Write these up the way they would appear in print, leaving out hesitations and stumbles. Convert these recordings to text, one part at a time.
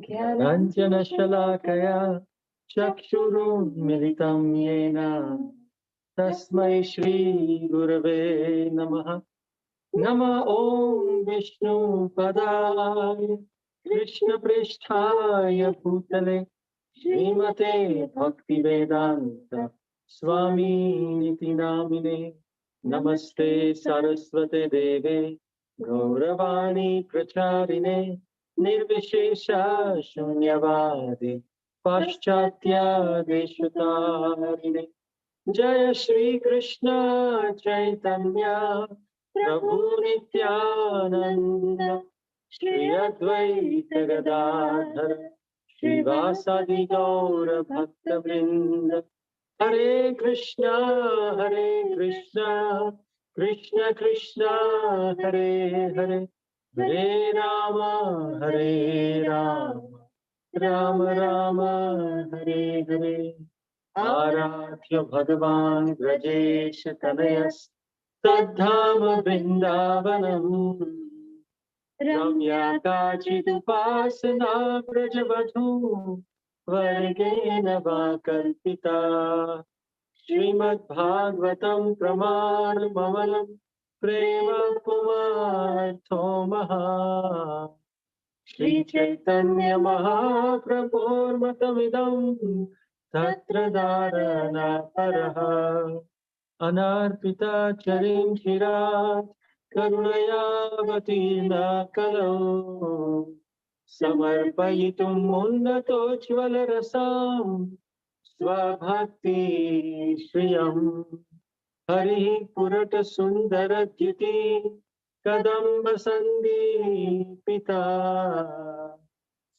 ज्ञानाञ्जनशलाकया चक्षुरुन्मिलितं येन तस्मै श्रीगुरवे नमः। नमः ॐ विष्णुपदाय कृष्णपृष्ठाय भूतले श्रीमते भक्तिवेदान्त स्वामिनिति नामिने। नमस्ते सरस्वते देवे गौरवाणी प्रचारिणे निर्विशेषा शून्यवादी पाश्चात्य देशतारिणे। जय श्री कृष्ण चैतन्य प्रभु नित्यानंद श्री अद्वैत गदाधर श्रीवासादि गौर भक्त वृंद। हरे कृष्णा कृष्ण कृष्ण हरे हरे, हरे राम राम राम हरे हरे। आराध्य भगवान् ब्रजेश तनयस् तद्धाम वृन्दावनम्। रम्या काचिदुपासना ब्रजवधू वर्गेण वा कल्पिता। श्रीमद्भागवतं प्रमाणममलं प्रेम पुमार्थो महा। श्री चैतन्य महाप्रभोर्मतमिदं तत्र धारणा परः। अनार्पिता चरिं चिरात् करुणयावतीर्णा कलौ समर्पयितुम् उन्नतोज्ज्वलरसां स्वभक्ति श्रियम्। हरिः पुरट सुन्दरद्युति कदम्ब सन्दीपिता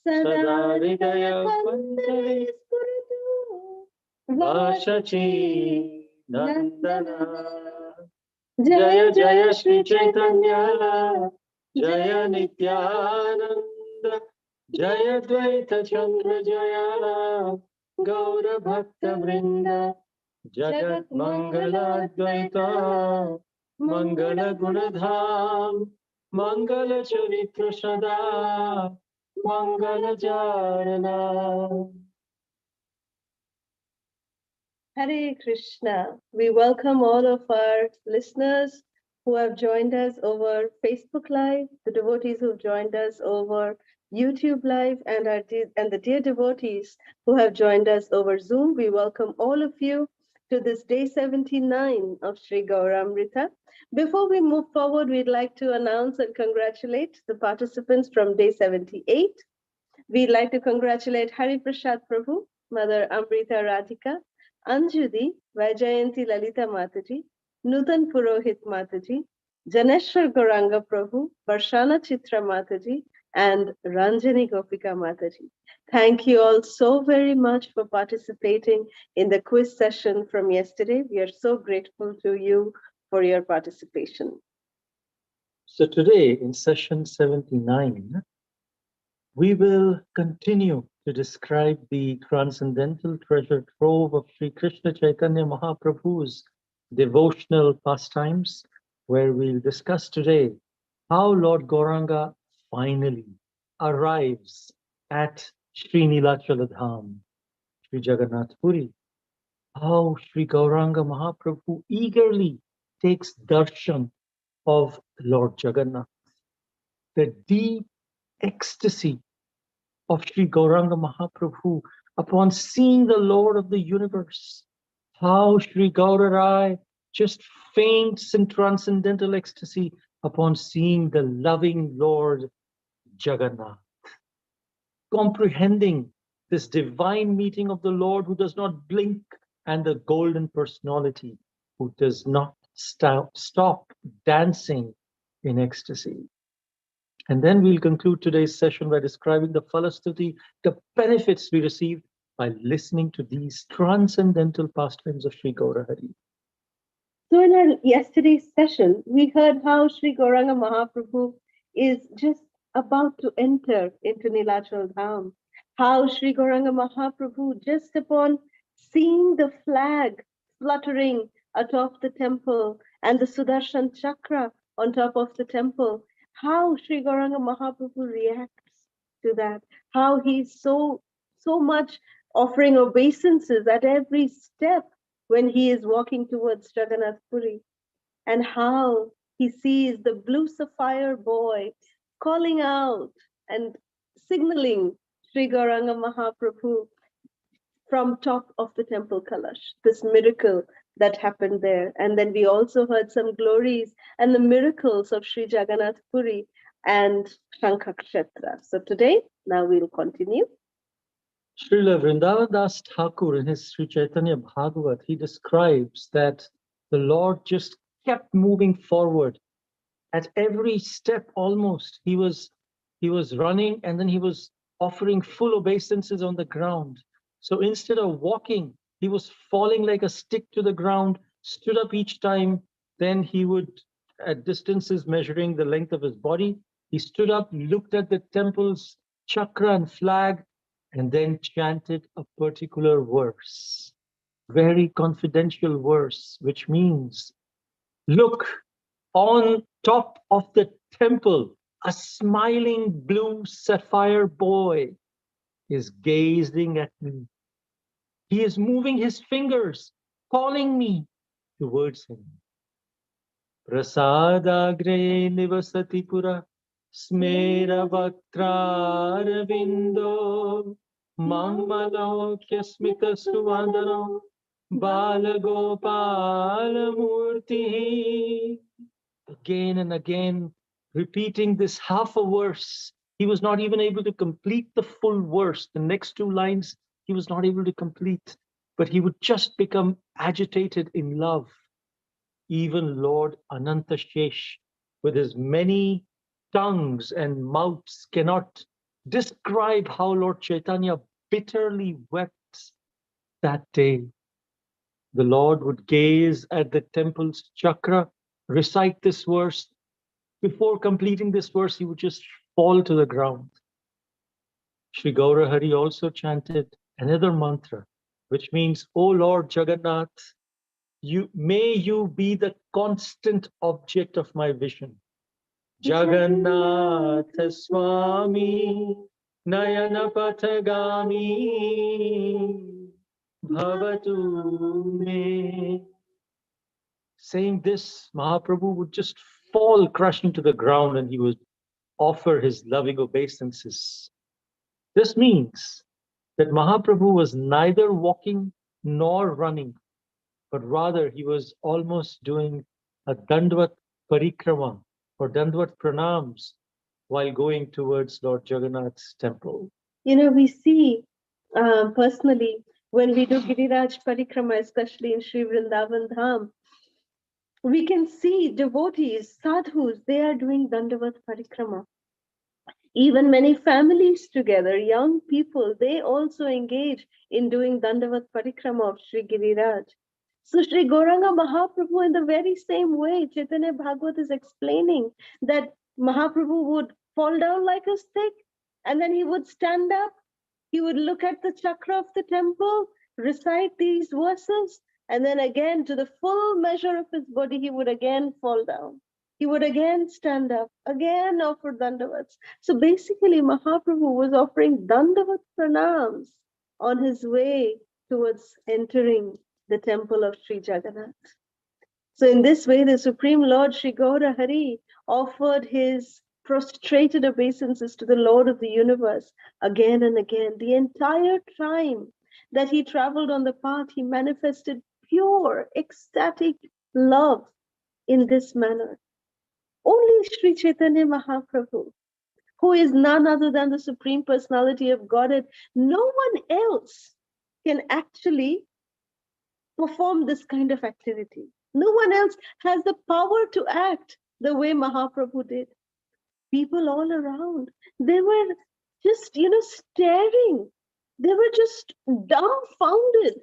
सदा हृदय वन्दे वाशची नंदना। जय जय श्री चैतन्य जय नित्यानंद जय द्वैत चंद्र जय गौर भक्त वृंद। जगत मंगलाद्वैता मंगल गुणधाम मंगल चरित्र सदा मंगल चारणा। Hare Krishna. We welcome all of our listeners who have joined us over Facebook Live, the devotees who have joined us over YouTube Live, and the dear devotees who have joined us over Zoom. We welcome all of you to this day 79 of Sri Gauramrita. Before we move forward, we'd like to announce and congratulate the participants from day 78. We'd like to congratulate Hari Prasad Prabhu, Mother Amrita Radhika, Anjudi, Vaijayanti Lalita Mataji, Nutan Purohit Mataji, Janeshwar Gauranga Prabhu, Varshana Chitra Mataji, and Ranjani Gopika Mataji. Thank you all so very much for participating in the quiz session from yesterday. We are so grateful to you for your participation. So today in session 79, we will continue to describe the transcendental treasure trove of Sri Krishna Chaitanya Mahaprabhu's devotional pastimes, where we'll discuss today how Lord Gauranga finally arrives at Sri Nilachal Dham, Sri Jagannath Puri, how Sri Gauranga Mahaprabhu eagerly takes darshan of Lord Jagannath, the deep ecstasy of Sri Gauranga Mahaprabhu upon seeing the Lord of the universe, how Sri Gaura Raya just faints in transcendental ecstasy upon seeing the loving Lord Jagannath. Comprehending this divine meeting of the Lord who does not blink and the golden personality who does not stop dancing in ecstasy. And then we'll conclude today's session by describing the Phala Stuti, the benefits we received by listening to these transcendental pastimes of Sri Gaura Hari. So in our yesterday's session, we heard how Sri Gauranga Mahaprabhu is just about to enter into Nilachal Dham. How Sri Gauranga Mahaprabhu, just upon seeing the flag fluttering atop the temple and the Sudarshan Chakra on top of the temple, how Sri Gauranga Mahaprabhu reacts to that, how he's so much offering obeisances at every step when he is walking towards Jagannath Puri, and how he sees the blue sapphire boy calling out and signaling Sri Gauranga Mahaprabhu from top of the temple Kalash, this miracle that happened there. And then we also heard some glories and the miracles of Sri Jagannath Puri and Shankhakshetra. So today, now we'll continue. Srila Vrindavan Das Thakur in his Sri Chaitanya Bhagavat, he describes that the Lord just kept moving forward. At every step almost, he was running, and then he was offering full obeisances on the ground. So instead of walking, he was falling like a stick to the ground, stood up each time. Then he would, at distances measuring the length of his body, he stood up, looked at the temple's chakra and flag, and then chanted a particular verse, very confidential verse, which means, look, on top of the temple, a smiling blue sapphire boy is gazing at me. He is moving his fingers, calling me towards him. Prasadagre nivasati pura smera vaktraravindo mammalokya smita suvandano balagopala murti. Again and again, repeating this half a verse. He was not even able to complete the full verse. The next two lines, he was not able to complete, but he would just become agitated in love. Even Lord Anantashesh, with his many tongues and mouths, cannot describe how Lord Chaitanya bitterly wept that day. The Lord would gaze at the temple's chakra, recite this verse. Before completing this verse, he would just fall to the ground. Sri Gaura Hari also chanted another mantra, which means, O Lord Jagannath, may you be the constant object of my vision. Jagannath Swami Nayana Pathagami Bhavatu Me. Saying this, Mahaprabhu would just fall crushing to the ground, and he would offer his loving obeisances. This means that Mahaprabhu was neither walking nor running, but rather he was almost doing a Dandvat Parikrama or Dandvat Pranams while going towards Lord Jagannath's temple. You know, we see personally when we do Giriraj Parikrama, especially in Sri Vrindavan Dham, we can see devotees, sadhus, they are doing Dandavat Parikrama. Even many families together, young people, they also engage in doing Dandavat Parikrama of Sri Giriraj. So Sri Gauranga Mahaprabhu, in the very same way, Chaitanya Bhagavat is explaining that Mahaprabhu would fall down like a stick, and then he would stand up, he would look at the chakra of the temple, recite these verses, and then again, to the full measure of his body, he would again fall down. He would again stand up, again offer dandavats. So basically, Mahaprabhu was offering dandavat pranams on his way towards entering the temple of Sri Jagannath. So in this way, the Supreme Lord Sri Gaura Hari offered his prostrated obeisances to the Lord of the universe again and again. The entire time that he traveled on the path, he manifested pure, ecstatic love in this manner. Only Sri Chaitanya Mahaprabhu, who is none other than the Supreme Personality of Godhead, no one else can actually perform this kind of activity. No one else has the power to act the way Mahaprabhu did. People all around, they were just, staring. They were just dumbfounded,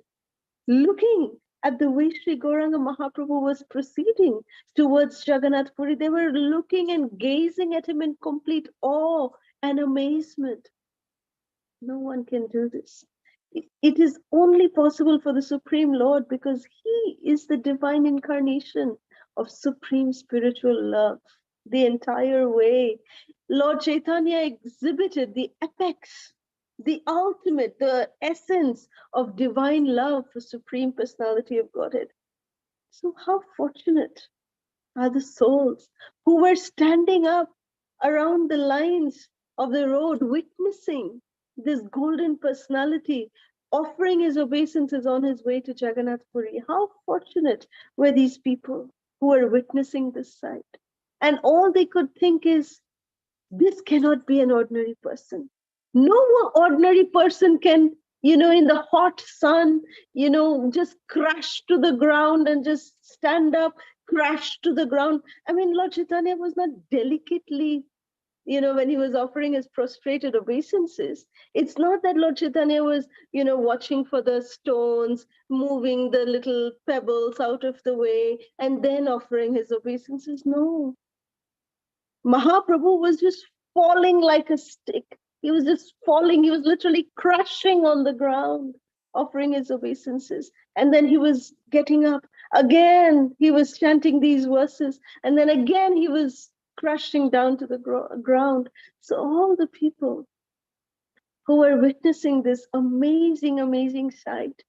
looking at the way Sri Gauranga Mahaprabhu was proceeding towards Jagannath Puri. They were looking and gazing at him in complete awe and amazement. No one can do this. It is only possible for the Supreme Lord because he is the divine incarnation of supreme spiritual love. the entire way. Lord Chaitanya exhibited the apex, the ultimate, the essence of divine love for Supreme Personality of Godhead. So how fortunate are the souls who were standing up around the lines of the road, witnessing this golden personality, offering his obeisances on his way to Jagannath Puri. How fortunate were these people who were witnessing this sight. And all they could think is, this cannot be an ordinary person. No ordinary person can, in the hot sun, just crash to the ground and just stand up, crash to the ground. I mean, Lord Chaitanya was not delicately, when he was offering his prostrated obeisances. It's not that Lord Chaitanya was, watching for the stones, moving the little pebbles out of the way, and then offering his obeisances. No. Mahaprabhu was just falling like a stick. He was just falling. He was literally crashing on the ground, offering his obeisances. And then he was getting up. Again, he was chanting these verses. And then again, he was crashing down to the ground. So all the people who were witnessing this amazing, amazing sight,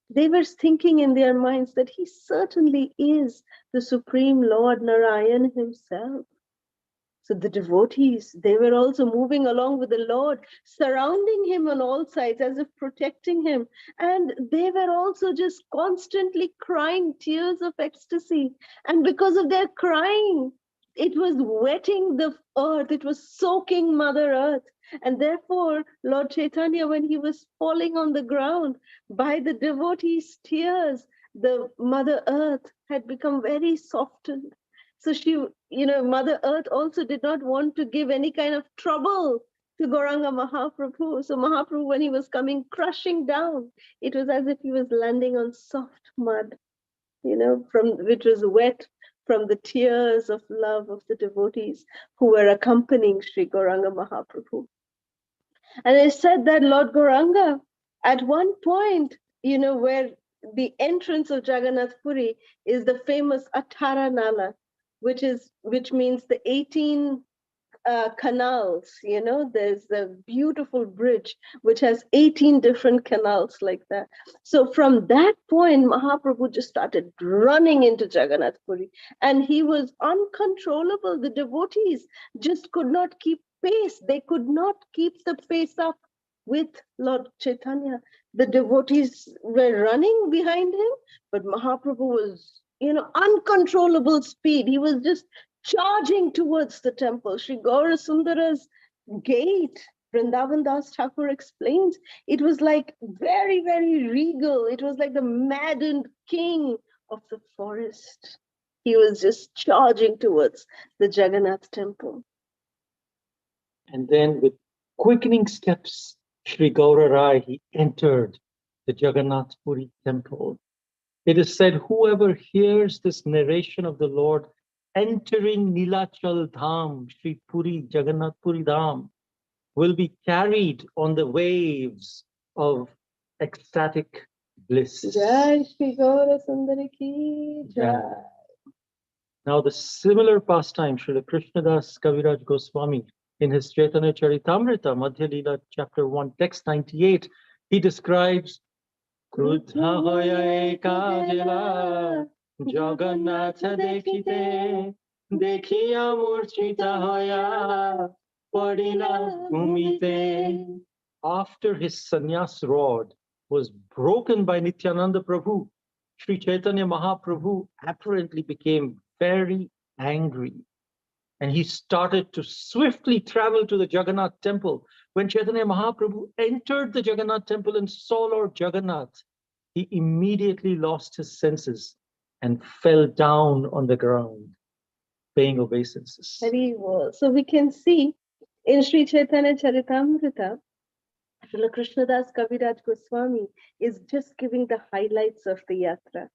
they were thinking in their minds that he certainly is the Supreme Lord Narayan himself. So the devotees, they were also moving along with the Lord, surrounding him on all sides as if protecting him. And they were also just constantly crying tears of ecstasy. And because of their crying, it was wetting the earth, it was soaking Mother Earth. And therefore, Lord Chaitanya, when he was falling on the ground by the devotees' tears, the Mother Earth had become very softened. So she, Mother Earth also did not want to give any kind of trouble to Gauranga Mahaprabhu. So Mahaprabhu, when he was coming crushing down, it was as if he was landing on soft mud, which was wet from the tears of love of the devotees who were accompanying Sri Gauranga Mahaprabhu. And it said that Lord Gauranga, at one point, where the entrance of Jagannath Puri is the famous Athara Nala, which means the 18 canals. There's a beautiful bridge which has 18 different canals like that. So from that point, Mahaprabhu just started running into Jagannath Puri, and he was uncontrollable. The devotees just could not keep pace. They could not keep the pace up with Lord Chaitanya. The devotees were running behind him, but Mahaprabhu was, uncontrollable speed. He was just charging towards the temple. Sri Gaura Sundara's gate, Vrindavan Das Thakur explains, it was like very, very regal. It was like the maddened king of the forest. He was just charging towards the Jagannath temple. And then with quickening steps, Sri Gaura Raya, he entered the Jagannath Puri temple. It is said, whoever hears this narration of the Lord entering Nilachal Dham, Sri Puri, Jagannath Puri Dham, will be carried on the waves of ecstatic bliss. Jai Shri Gaura Sundari ki jai. Now, the similar pastime, Srila Krishnadas Kaviraj Goswami, in his Chaitanya Charitamrita, Madhya Leela, chapter 1, text 98, he describes Krudha hoya eka jela Jagannath dekhite dekhiya murchita hoya padila bhumite. After his sannyas rod was broken by Nityananda Prabhu, Sri Chaitanya Mahaprabhu apparently became very angry. And he started to swiftly travel to the Jagannath temple. When Chaitanya Mahaprabhu entered the Jagannath temple and saw Lord Jagannath, he immediately lost his senses and fell down on the ground, paying obeisances. Very well. So we can see in Sri Chaitanya Charitamrita, Srila Krishnadas Kaviraj Goswami is just giving the highlights of the yatra.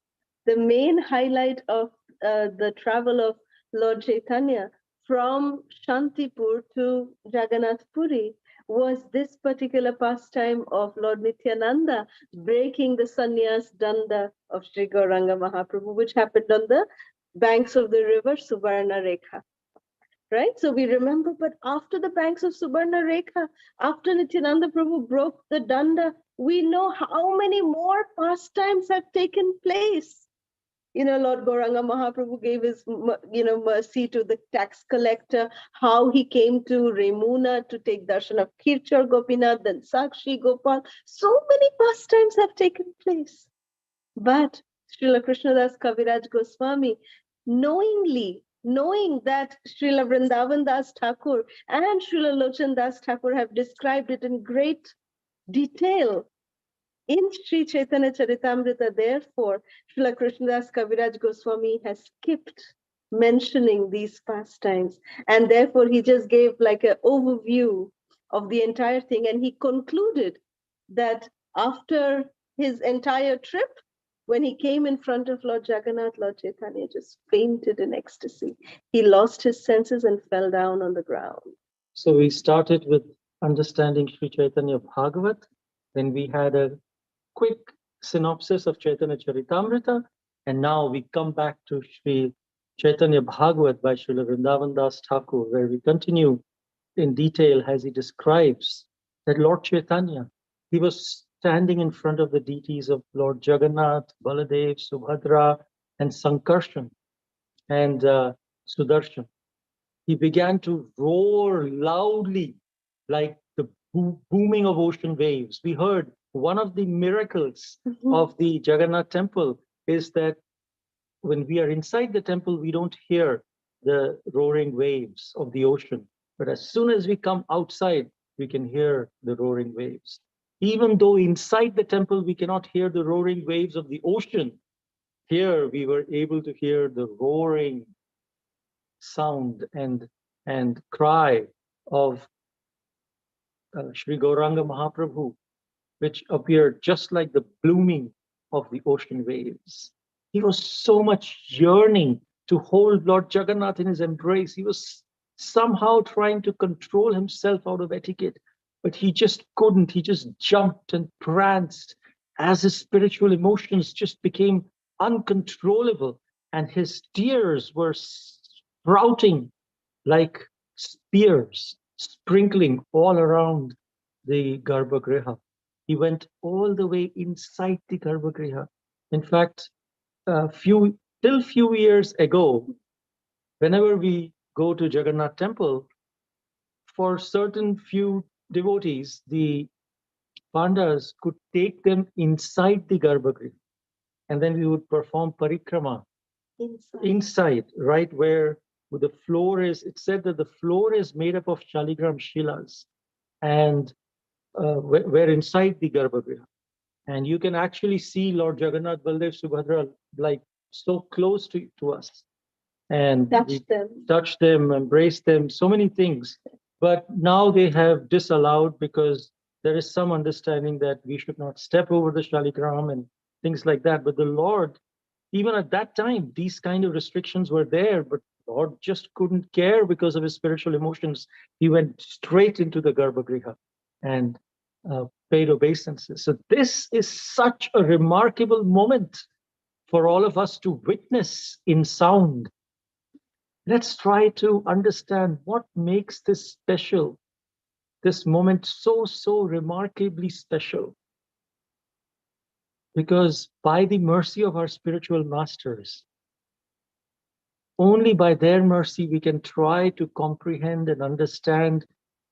The main highlight of the travel of Lord Chaitanya from Shantipur to Jagannath Puri was this particular pastime of Lord Nityananda breaking the sannyas danda of Sri Gauranga Mahaprabhu, which happened on the banks of the river Subarna Rekha. right? So we remember, but after the banks of Subarna Rekha, after Nityananda Prabhu broke the danda, we know how many more pastimes have taken place. Lord Gauranga Mahaprabhu gave his, mercy to the tax collector, how he came to Remuna to take darshan of Kirchar Gopinath, then Sakshi Gopal. So many pastimes have taken place. But Srila Krishnadas Kaviraj Goswami, knowing that Srila Vrindavan Das Thakur and Srila Lochan Das Thakur have described it in great detail in Sri Chaitanya Charitamrita, therefore, Srila Krishnadas Kaviraj Goswami has skipped mentioning these pastimes. And therefore, he just gave like an overview of the entire thing. And he concluded that after his entire trip, when he came in front of Lord Jagannath, Lord Chaitanya just fainted in ecstasy. He lost his senses and fell down on the ground. So we started with understanding Sri Chaitanya Bhagavat. Then we had a quick synopsis of Chaitanya Charitamrita. And now we come back to Sri Chaitanya Bhagavat by Srila Vrindavan Das Thakur, where we continue in detail as he describes that Lord Chaitanya, he was standing in front of the deities of Lord Jagannath, Baladev, Subhadra, and Sankarshan, and Sudarshan. He began to roar loudly like the booming of ocean waves. We heard one of the miracles of the Jagannath temple is that when we are inside the temple, we don't hear the roaring waves of the ocean. But as soon as we come outside, we can hear the roaring waves. Even though inside the temple, we cannot hear the roaring waves of the ocean, here we were able to hear the roaring sound and cry of Sri Gauranga Mahaprabhu, which appeared just like the blooming of the ocean waves. He was so much yearning to hold Lord Jagannath in his embrace. He was somehow trying to control himself out of etiquette, but he just couldn't. He just jumped and pranced as his spiritual emotions just became uncontrollable, and his tears were sprouting like spears, sprinkling all around the Garbhagriha. He went all the way inside the Garbhagriha. In fact, till few years ago, whenever we go to Jagannath temple, for certain few devotees, the pandas could take them inside the Garbhagriha, and then we would perform parikrama inside, right where the floor is. It said that the floor is made up of Shaligram Shilas, and we're inside the Garbhagriha. And you can actually see Lord Jagannath, Baldev, Subhadra like so close to us. And touch them, embrace them, so many things. But now they have disallowed because there is some understanding that we should not step over the Shaligram and things like that. But the Lord, even at that time, these kind of restrictions were there, but Lord just couldn't care because of his spiritual emotions. He went straight into the Garbhagriha and paid obeisances. So this is such a remarkable moment for all of us to witness in sound. Let's try to understand what makes this special, this moment so remarkably special. Because by the mercy of our spiritual masters, only by their mercy we can try to comprehend and understand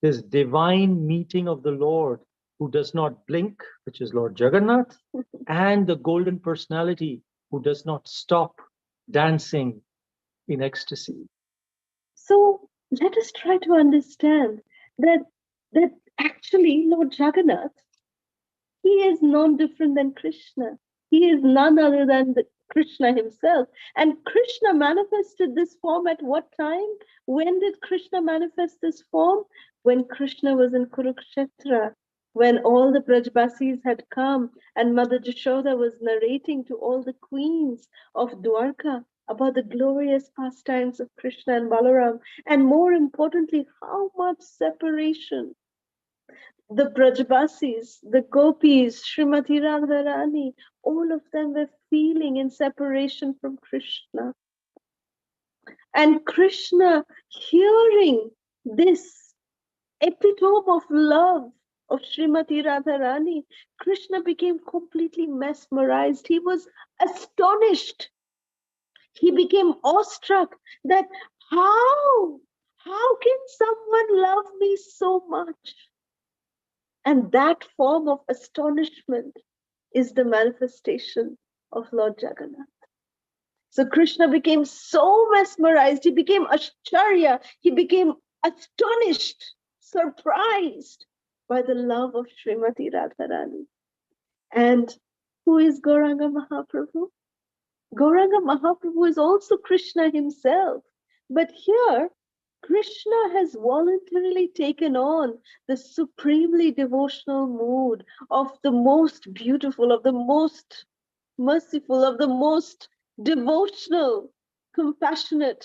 this divine meeting of the Lord who does not blink, which is Lord Jagannath, and the golden personality who does not stop dancing in ecstasy. So let us try to understand that actually Lord Jagannath, he is no different than Krishna. He is none other than Krishna himself. And Krishna manifested this form at what time? When did Krishna manifest this form? When Krishna was in Kurukshetra, when all the Brajbasis had come and Mother Jashoda was narrating to all the queens of Dwarka about the glorious pastimes of Krishna and Balaram, and more importantly, how much separation the Brajbasis, the Gopis, Srimati Radharani, all of them were feeling in separation from Krishna. And Krishna, hearing this epitome of love of Srimati Radharani, Krishna became completely mesmerized. He was astonished. He became awestruck that how can someone love me so much? And that form of astonishment is the manifestation of Lord Jagannath. So Krishna became so mesmerized, he became Ashcharya, he became astonished, surprised by the love of Srimati Radharani. And who is Gauranga Mahaprabhu? Gauranga Mahaprabhu is also Krishna himself. But here, Krishna has voluntarily taken on the supremely devotional mood of the most beautiful, of the most merciful, of the most devotional, compassionate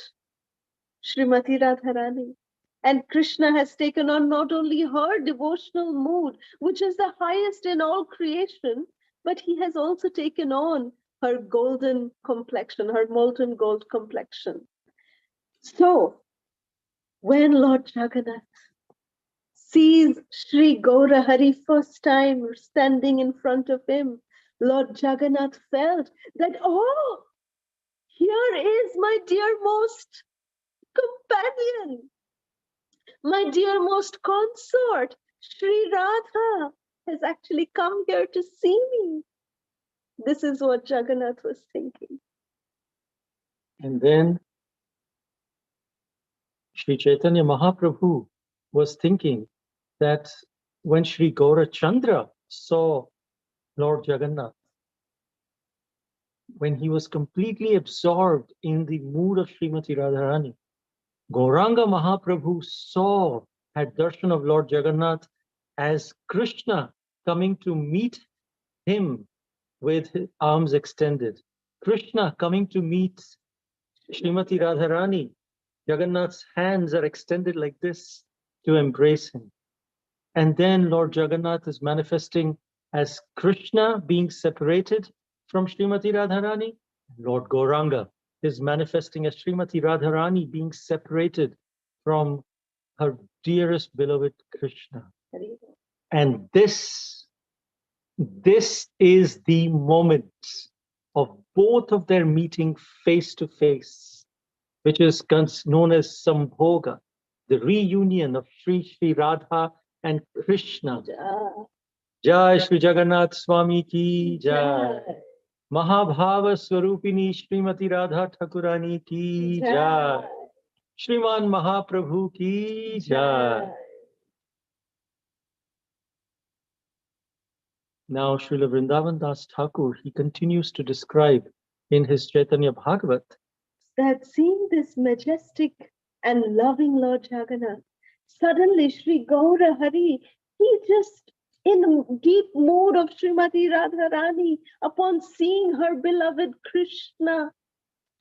Srimati Radharani. And Krishna has taken on not only her devotional mood, which is the highest in all creation, but he has also taken on her golden complexion, her molten gold complexion. So, when Lord Jagannath sees Sri Gaura Hari first time standing in front of him, Lord Jagannath felt that, oh, here is my dearmost companion, my dearmost consort, Sri Radha has actually come here to see me. This is what Jagannath was thinking. And then Sri Chaitanya Mahaprabhu was thinking that when Sri Gaurachandra saw Lord Jagannath, when he was completely absorbed in the mood of Srimati Radharani, Gauranga Mahaprabhu had darshan of Lord Jagannath as Krishna coming to meet him with his arms extended. Krishna coming to meet Srimati Radharani. Jagannath's hands are extended like this to embrace him. And then Lord Jagannath is manifesting as Krishna being separated from Srimati Radharani. Lord Gauranga is manifesting as Srimati Radharani being separated from her dearest beloved Krishna. And this is the moment of both of their meeting face to face, which is known as Sambhoga, the reunion of Sri Radha and Krishna. Jai Shri Jagannath Swami ki Jai. Mahabhava Swarupini Srimati Radha Thakurani ki Jai. Shriman Mahaprabhu ki Jai. Now Srila Vrindavan Das Thakur, he continues to describe in his Chaitanya Bhagavat that seeing this majestic and loving Lord Jagannath, suddenly Sri Gaura Hari, he just in a deep mood of Srimati Radharani, upon seeing her beloved Krishna,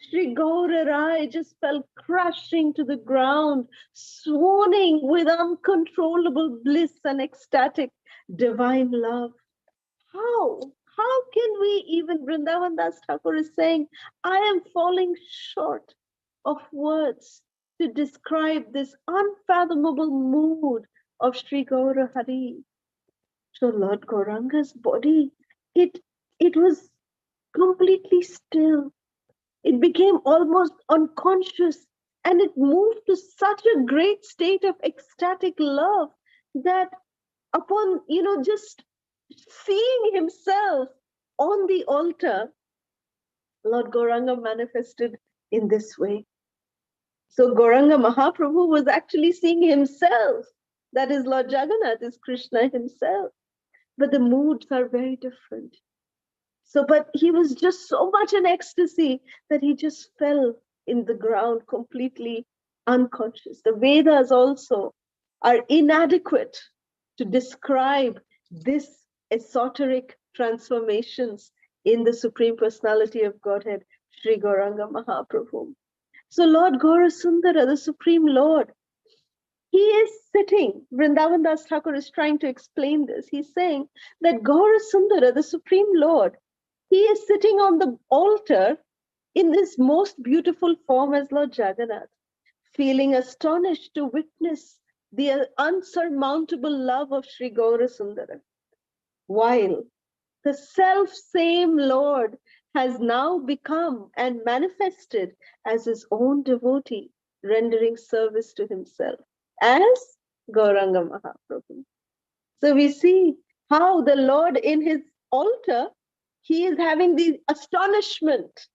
Sri Gaura Raya just fell crashing to the ground, swooning with uncontrollable bliss and ecstatic divine love. How can we even, Vrindavan Das Thakur is saying, I am falling short of words to describe this unfathomable mood of Sri Gaura Hari. So Lord Gauranga's body, it was completely still. It became almost unconscious, and it moved to such a great state of ecstatic love that upon, just seeing himself on the altar, Lord Gauranga manifested in this way. So Gauranga Mahaprabhu was actually seeing himself. That is, Lord Jagannath is Krishna himself. But the moods are very different. So, but he was just so much in ecstasy that he just fell in the ground completely unconscious. The Vedas also are inadequate to describe this esoteric transformations in the Supreme Personality of Godhead, Sri Gauranga Mahaprabhu. So Lord Gaura Sundara, the Supreme Lord, he is sitting, Vrindavan Das Thakur is trying to explain this. He's saying that Gaura Sundara, the Supreme Lord, he is sitting on the altar in this most beautiful form as Lord Jagannath, feeling astonished to witness the unsurmountable love of Sri Gaura Sundara, while the self-same Lord has now become and manifested as his own devotee, rendering service to himself as Gauranga Mahaprabhu. So we see how the Lord in his altar, he is having the astonishment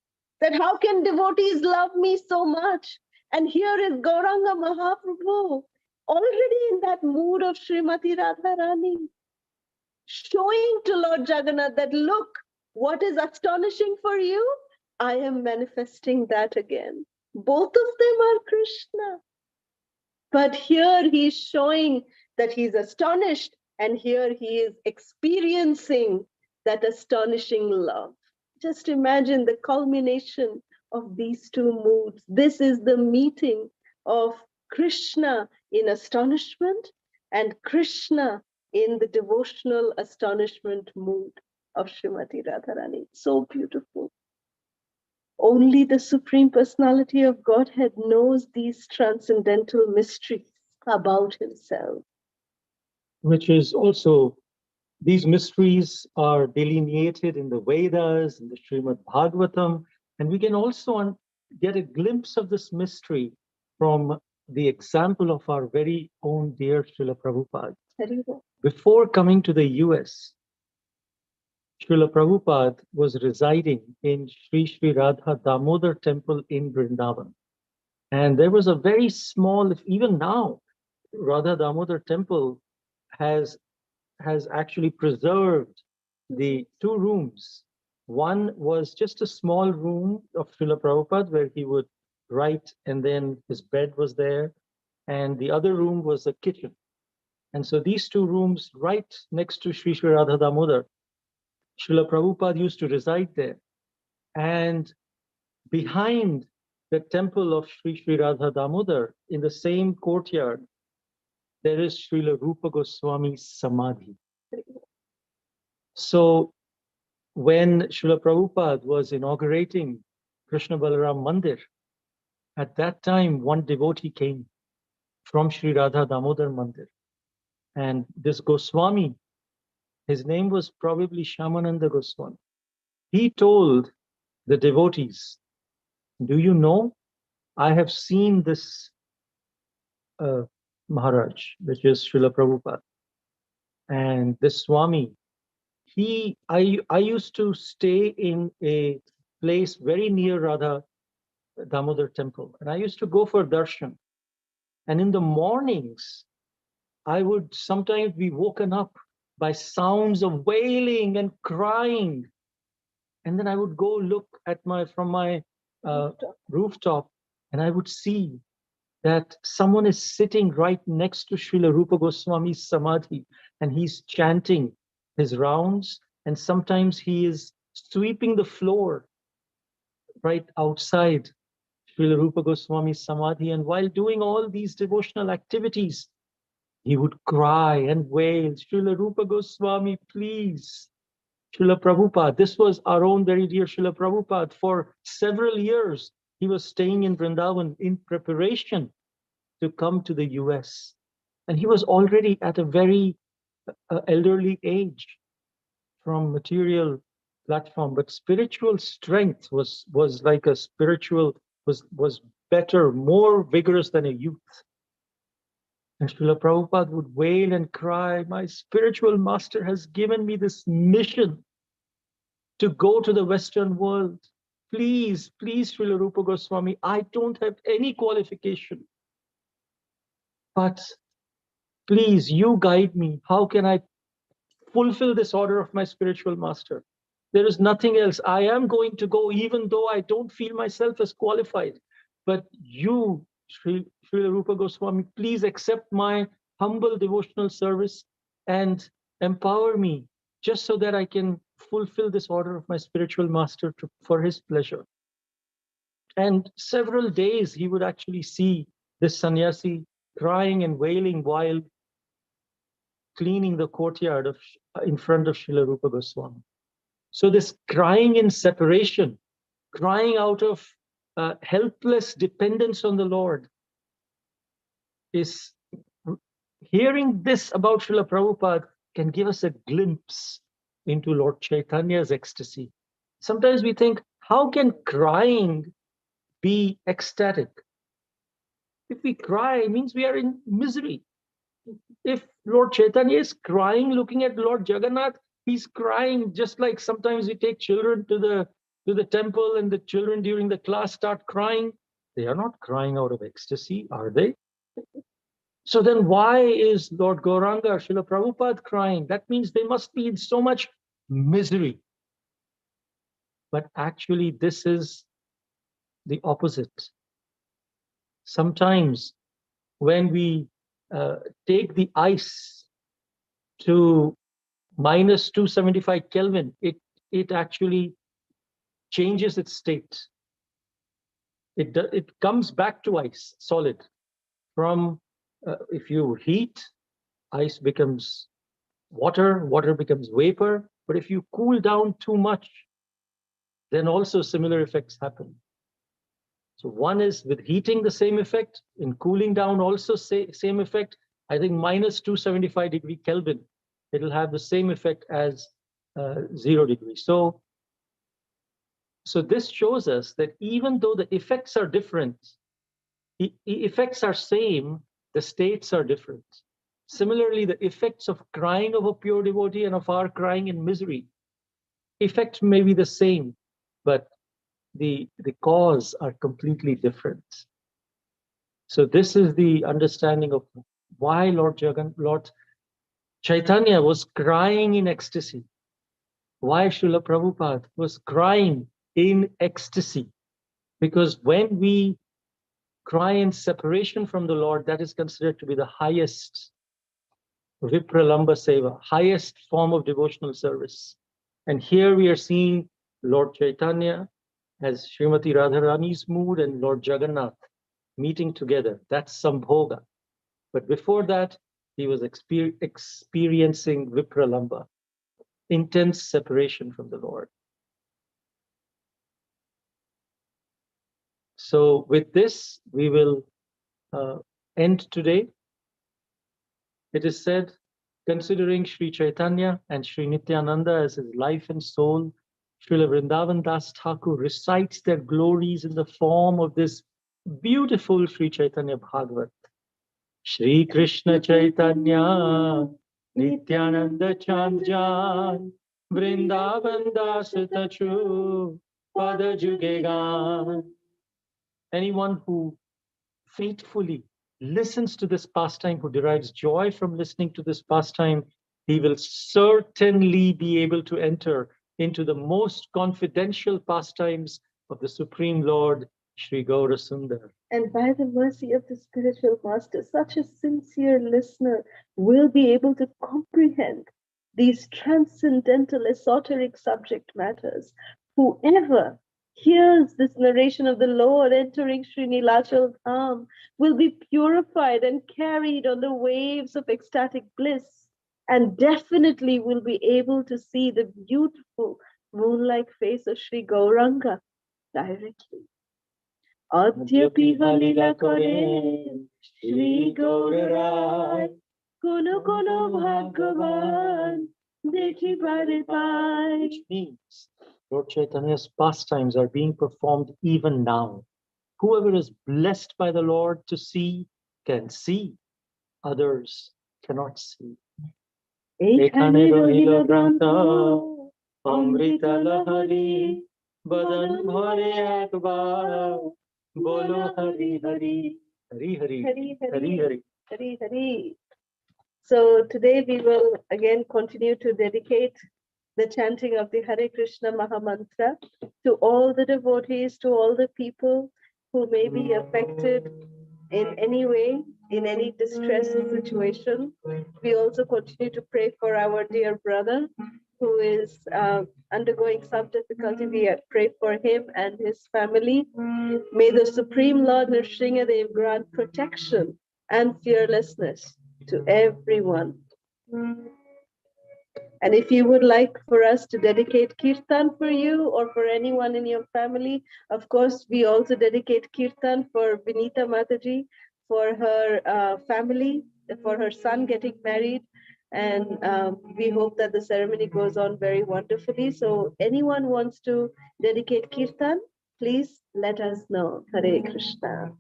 that how can devotees love me so much? And here is Gauranga Mahaprabhu already in that mood of Srimati Radharani, showing to Lord Jagannath that, look, what is astonishing for you? I am manifesting that again. Both of them are Krishna. But here he is showing that he's astonished, and here he is experiencing that astonishing love. Just imagine the culmination of these two moods. This is the meeting of Krishna in astonishment and Krishna in the devotional astonishment mood of Srimati Radharani. So beautiful. Only the Supreme Personality of Godhead knows these transcendental mysteries about himself. Which is also, these mysteries are delineated in the Vedas, in the Srimad Bhagavatam, and we can also get a glimpse of this mystery from the example of our very own dear Srila Prabhupada. Before coming to the US, Srila Prabhupada was residing in Sri Radha Damodar temple in Vrindavan. And there was a very small, even now, Radha Damodar temple has actually preserved the two rooms. One was just a small room of Srila Prabhupada where he would write, and then his bed was there. And the other room was a kitchen. And so these two rooms right next to Sri Radha Damodar, Srila Prabhupada used to reside there. And behind the temple of Sri Radha Damodar, in the same courtyard, there is Srila Rupa Goswami's Samadhi. So when Srila Prabhupada was inaugurating Krishna Balaram Mandir, at that time, one devotee came from Sri Radha Damodar Mandir. And this Goswami, his name was probably Shamananda Goswami. He told the devotees, do you know, I have seen this Maharaj, which is Srila Prabhupada. And this Swami, I used to stay in a place very near Radha Damodar temple, and I used to go for darshan. And in the mornings, I would sometimes be woken up by sounds of wailing and crying. And then I would go look at from my rooftop, and I would see that someone is sitting right next to Srila Rupa Goswami's Samadhi, and he's chanting his rounds, and sometimes he is sweeping the floor right outside Srila Rupa Goswami's Samadhi. And while doing all these devotional activities, he would cry and wail, Srila Rupa Goswami, please. Srila Prabhupada, this was our own very dear Srila Prabhupada. For several years, he was staying in Vrindavan in preparation to come to the US. And he was already at a very elderly age from material platform, but spiritual strength was like a spiritual, was better, more vigorous than a youth. And Srila Prabhupada would wail and cry, my spiritual master has given me this mission to go to the Western world. Please, please, Srila Rupa Goswami, I don't have any qualification. But please, you guide me. How can I fulfill this order of my spiritual master? There is nothing else. I am going to go, even though I don't feel myself as qualified. But you, Srila Rupa Goswami, please accept my humble devotional service and empower me just so that I can fulfill this order of my spiritual master for his pleasure. And several days he would actually see this sannyasi crying and wailing while cleaning the courtyard in front of Srila Rupa Goswami. So this crying in separation crying out of helpless dependence on the Lord, is hearing this about Srila Prabhupada can give us a glimpse into Lord Chaitanya's ecstasy. Sometimes we think, how can crying be ecstatic? If we cry, it means we are in misery. If Lord Chaitanya is crying looking at Lord Jagannath, he's crying just like sometimes we take children to the temple and the children during the class start crying. They are not crying out of ecstasy, are they? So then why is Lord Gauranga, Srila Prabhupada crying? That means they must be in so much misery. But actually, this is the opposite. Sometimes when we take the ice to minus 275 Kelvin, it actually changes its state. It comes back to ice, solid. From if you heat, ice becomes water, water becomes vapor. But if you cool down too much, then also similar effects happen. So one is with heating, the same effect. In cooling down, also same effect. I think minus 275 degree Kelvin, it'll have the same effect as 0 degrees. So this shows us that even though the effects are different, the effects are same, the states are different. Similarly, the effects of crying of a pure devotee and of our crying in misery, effect may be the same, but the cause are completely different. So this is the understanding of why Lord Chaitanya was crying in ecstasy. Why Srila Prabhupada was crying in ecstasy. Because when we cry in separation from the Lord, that is considered to be the highest Vipralamba Seva, highest form of devotional service. And here we are seeing Lord Chaitanya as Srimati Radharani's mood and Lord Jagannath meeting together. That's Sambhoga. But before that, he was experiencing Vipralamba, intense separation from the Lord. So with this, we will end today. It is said, considering Sri Chaitanya and Sri Nityananda as his life and soul, Srila Vrindavan Das Thakur recites their glories in the form of this beautiful Sri Chaitanya Bhagavat. Shri Krishna Chaitanya Nityananda Chandjan Vrindavan Das Tachu Pada Jugegan. Anyone who faithfully listens to this pastime, who derives joy from listening to this pastime, he will certainly be able to enter into the most confidential pastimes of the Supreme Lord, Sri Gaura Sundar. And by the mercy of the spiritual master, such a sincere listener will be able to comprehend these transcendental, esoteric subject matters. Whoever hears this narration of the Lord entering Sri Nilachal Dham will be purified and carried on the waves of ecstatic bliss, and definitely will be able to see the beautiful moon-like face of Sri Gauranga directly. Adyapi halila kore Sri Gaura Raya kono kono bhagavan dekhi bare pai. Which means Lord Chaitanya's pastimes are being performed even now. Whoever is blessed by the Lord to see can see, others cannot see. Ekhane rohilo granta amrita lahari badan bhare ekbar bolo hari hari hari hari Hari hari hari. Hari Hari. So today we will again continue to dedicate the chanting of the Hare Krishna Mahamantra to all the devotees, to all the people who may be affected in any way, in any distress situation. We also continue to pray for our dear brother who is undergoing some difficulty. We pray for him and his family. May the Supreme Lord Nrsingadev grant protection and fearlessness to everyone. And if you would like for us to dedicate kirtan for you or for anyone in your family, of course, we also dedicate kirtan for Vinita Mataji, for her family, for her son getting married. And we hope that the ceremony goes on very wonderfully. So anyone wants to dedicate kirtan, please let us know. Hare Krishna.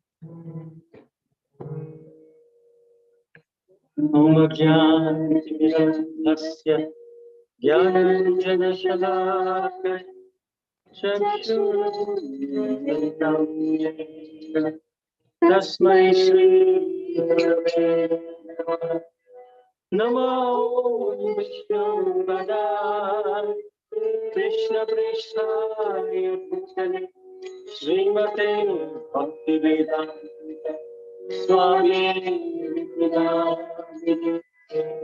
Om Jnana-Timirandhasya Jnana-Njana-Shalakaya Chakshurunmilitam Yena Tasmai Shri Gurave Namah. Namo Vishnu-padaya Krishna Krishna Bhutale Srimate Bhaktivedanta Swami Vivekananda.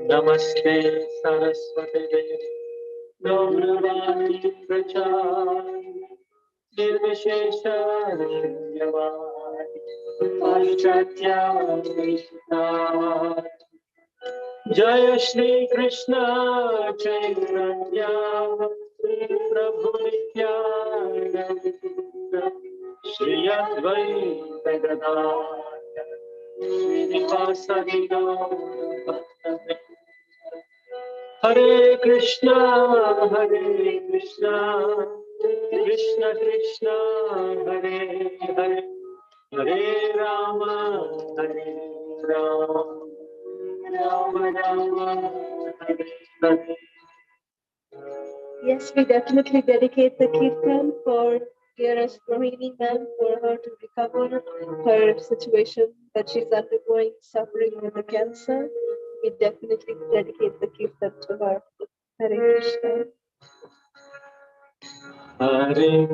Namaste Saraswate Gaura Raya Nirvishesha Shunyavari Paschatya Krishna. Jaya Shri Krishna Chaitanya Prabhu Nityananda Shri Advaita Gadadhara Srinivasadi Gaura. Hare Krishna Krishna Krishna Hare Hare Hare Rama Hare Rama Rama Rama Hare Hare. Yes, we definitely dedicate the kirtan for dearest Rohini ma'am, for her to recover her situation that she's undergoing, suffering with the cancer. We definitely dedicate the kirtan to her. Hare Krishna. Hare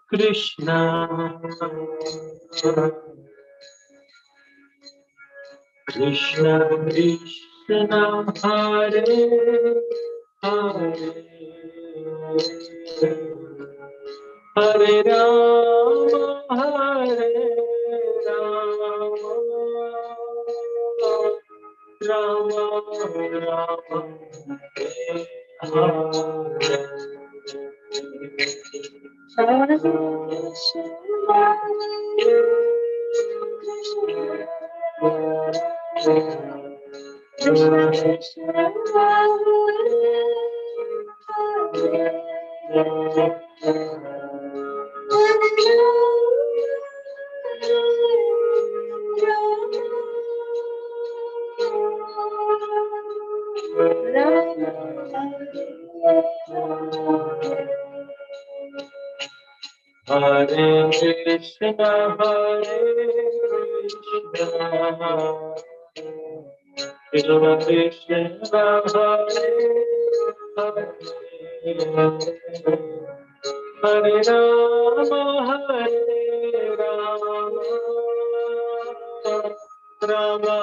Krishna Krishna Krishna Hare Hare Hare Rama Rama Rama Hare Krishna Krishna Krishna Hare Hare Hare Rama Rama Rama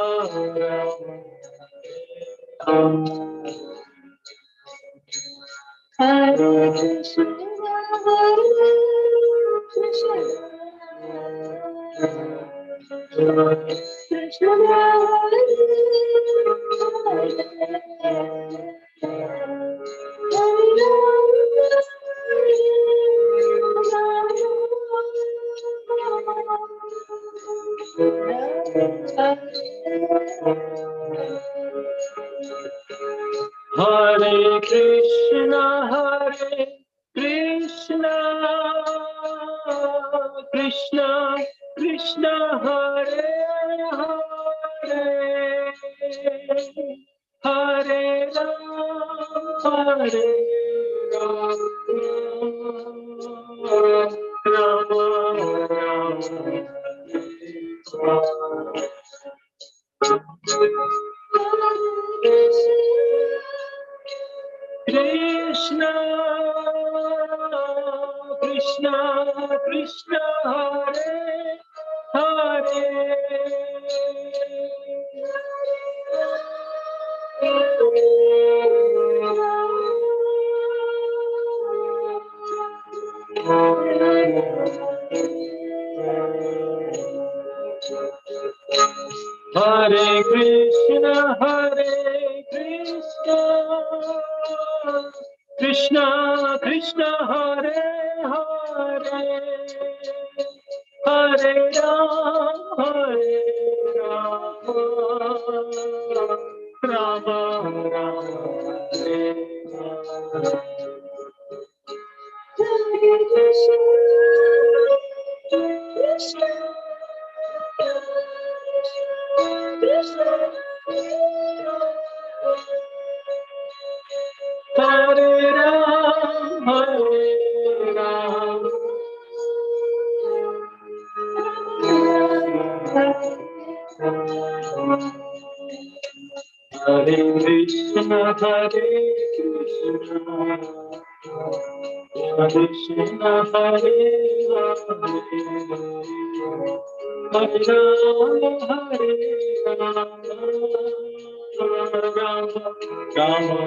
Hare Krishna Hare Krishna Krishna Krishna Hare Hare Hare Rama Rama Krishna Krishna Krishna Hare Hare Krishna Krishna Krishna Hare Hare Hare Hare Rama Rama Rama Hare Hare Krishna Krishna Hare Ram Hare Ram Hare Krishna Hare Krishna Krishna Hare Ram Hare Ram Ram Hare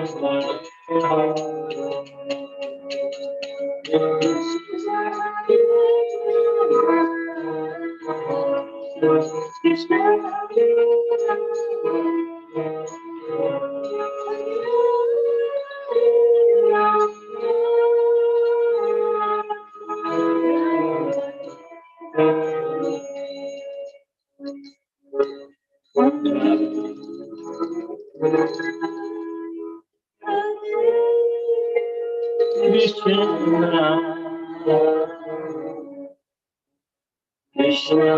Krishna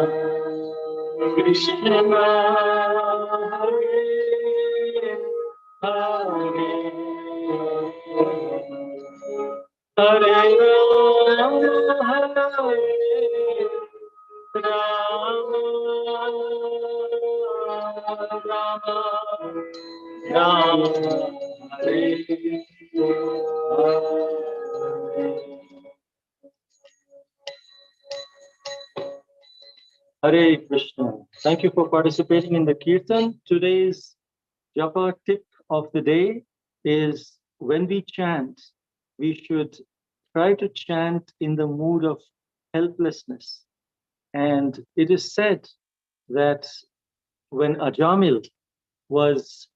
Krishna Hare Hare Hare Rama Hare Rama Rama Rama Hare Hare. Hare Krishna. Thank you for participating in the Kirtan. Today's japa tip of the day is when we chant, we should try to chant in the mood of helplessness. And it is said that when Ajamil was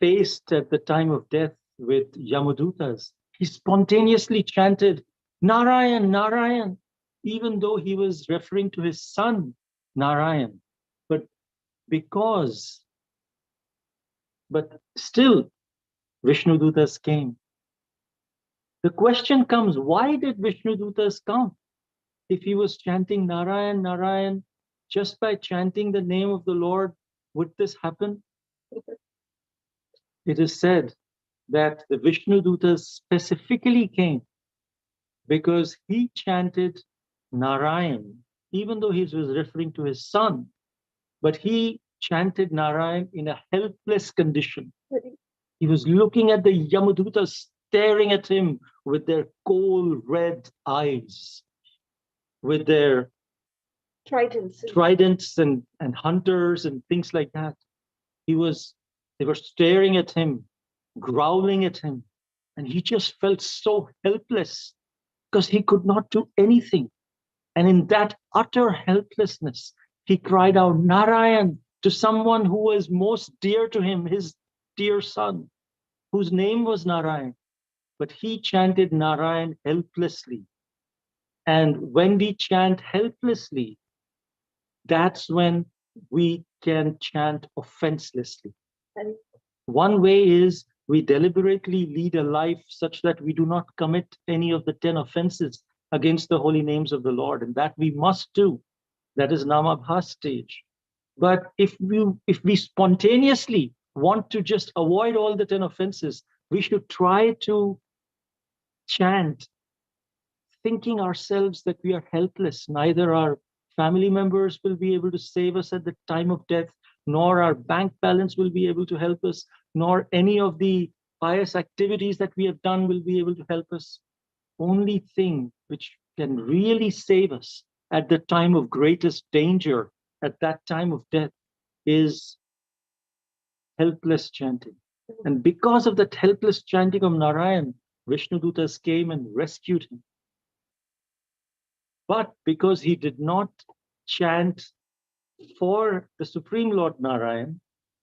faced at the time of death with Yamadutas, he spontaneously chanted, Narayan, Narayan, even though he was referring to his son, Narayan. But still, Vishnudutas came. The question comes, why did Vishnudutas come? If he was chanting Narayan, Narayan, just by chanting the name of the Lord, would this happen? It is said that the Vishnudutas specifically came because he chanted Narayan, even though he was referring to his son, but he chanted Narayan in a helpless condition. He was looking at the Yamadutas staring at him with their coal red eyes, with their tridents and hunters and things like that. They were staring at him, growling at him, and he just felt so helpless because he could not do anything. And in that utter helplessness, he cried out Narayan to someone who was most dear to him, his dear son, whose name was Narayan. But he chanted Narayan helplessly. And when we chant helplessly, that's when we can chant offenselessly. One way is we deliberately lead a life such that we do not commit any of the 10 offenses against the holy names of the Lord, and that we must do. That is Namabhas stage. But if we spontaneously want to just avoid all the 10 offenses, we should try to chant, thinking ourselves that we are helpless. Neither our family members will be able to save us at the time of death, nor our bank balance will be able to help us, nor any of the pious activities that we have done will be able to help us. Only thing which can really save us at the time of greatest danger, at that time of death, is helpless chanting. And because of that helpless chanting of Narayan, Vishnudutas came and rescued him. But because he did not chant for the Supreme Lord Narayan,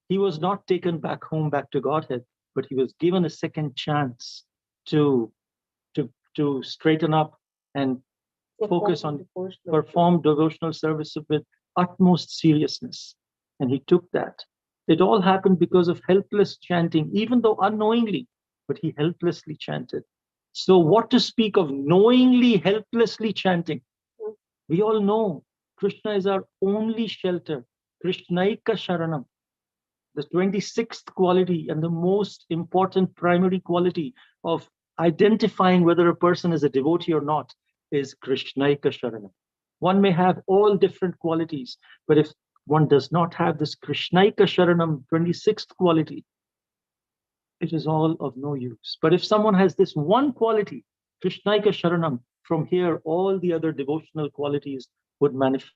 he was not taken back home, back to Godhead, but he was given a second chance to to straighten up and focus on perform devotional service with utmost seriousness. And he took that. It all happened because of helpless chanting, even though unknowingly, but he helplessly chanted. So, what to speak of knowingly, helplessly chanting? We all know Krishna is our only shelter. Krishnaika Sharanam, the 26th quality and the most important primary quality of identifying whether a person is a devotee or not is Krishnaika Sharanam. One may have all different qualities, but if one does not have this Krishnaika Sharanam, 26th quality, it is all of no use. But if someone has this one quality, Krishnaika Sharanam, from here all the other devotional qualities would manifest.